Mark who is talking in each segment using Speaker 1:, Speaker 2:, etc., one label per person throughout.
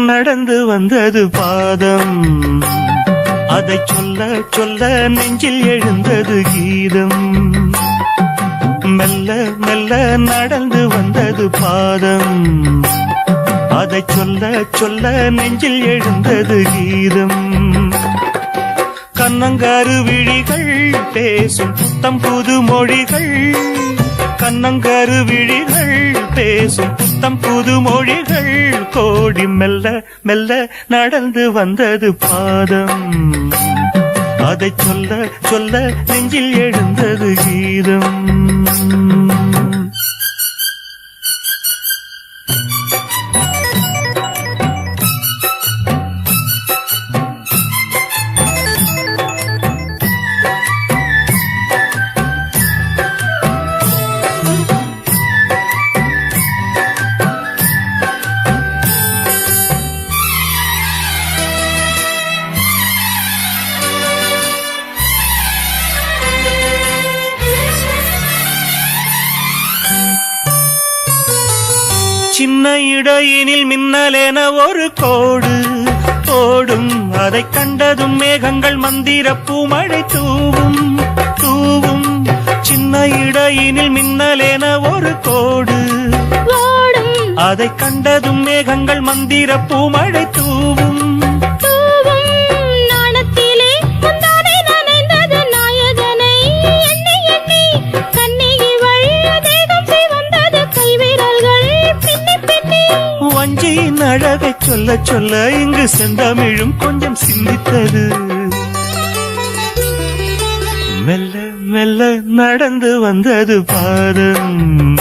Speaker 1: நடந்து வந்தது பாதம். அதை சொல்ல சொல்ல நெஞ்சில் எழுந்தது கீதம். மெல்ல மெல்ல நடந்து வந்தது பாதம். அதை சொல்ல சொல்ல நெஞ்சில் எழுந்தது கீதம். கண்ணங்காரு விழிகள் பேசும் புத்தம் புது மொழிகள். கண்ணங்காரு விழிகள் பேசும் புத்தம் புது மொழிகள். கோடி மெல்ல மெல்ல நடந்து வந்தது பாதம். அதை சொல்ல சொல்ல நெஞ்சில் எழுந்தது கீதம். சின்ன இடையினில் மின்னலென ஒரு கோடு ஓடும். அதை கண்டதும் மேகங்கள் மந்திர பூமழை தூவும் தூவும். சின்ன இடையினில் மின்னலென ஒரு கோடு ஓடும். அதை கண்டதும் மேகங்கள் மந்திர பூமழை தூவும். வஞ்சியின் அழகை சொல்ல சொல்ல இங்கு செந்தமிழும் கொஞ்சம் சிந்தித்தது. மெல்ல மெல்ல நடந்து வந்தது பாதம்.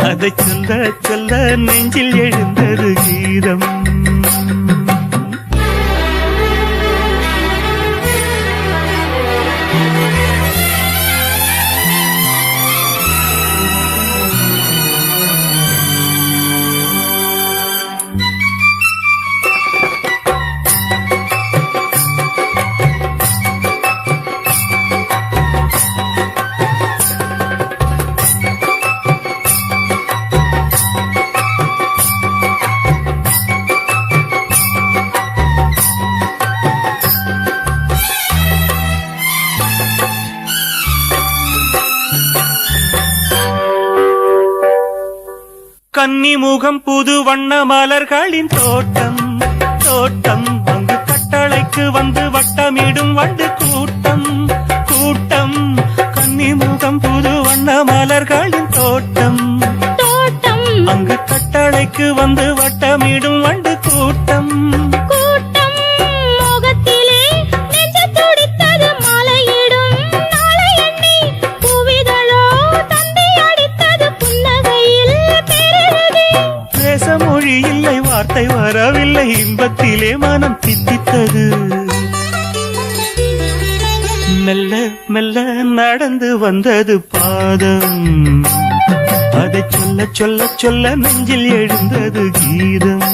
Speaker 1: அதை சொல்ல சொல்ல நெஞ்சில் எழுந்தது கீதம். கன்னிமுகம் புது வண்ண மலர்களின் தோட்டம் தோட்டம். அங்கு கட்டளைக்கு வந்து வட்டமிடும் வண்டு கூட்டம் கூட்டம். கன்னிமுகம் புது வண்ண மலர்களின் தோட்டம் தோட்டம். அங்கு கட்டளைக்கு வந்து வட்டமிடும் வண்டு கூட்டம் கூட்டம். மொழி இல்லை வார்த்தை வரவில்லை. இன்பத்திலே மனம் தித்தித்தது. மெல்ல மெல்ல நடந்து வந்தது பாதம். அதை சொல்ல சொல்ல சொல்ல நெஞ்சில் எழுந்தது கீதம்.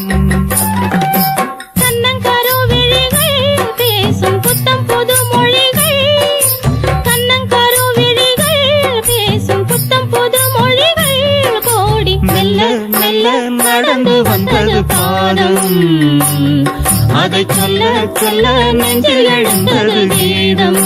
Speaker 1: நடந்து வந்தது பாதம். அதை சொல்ல சொல்ல நெஞ்சில் எழுந்தது கீதம்.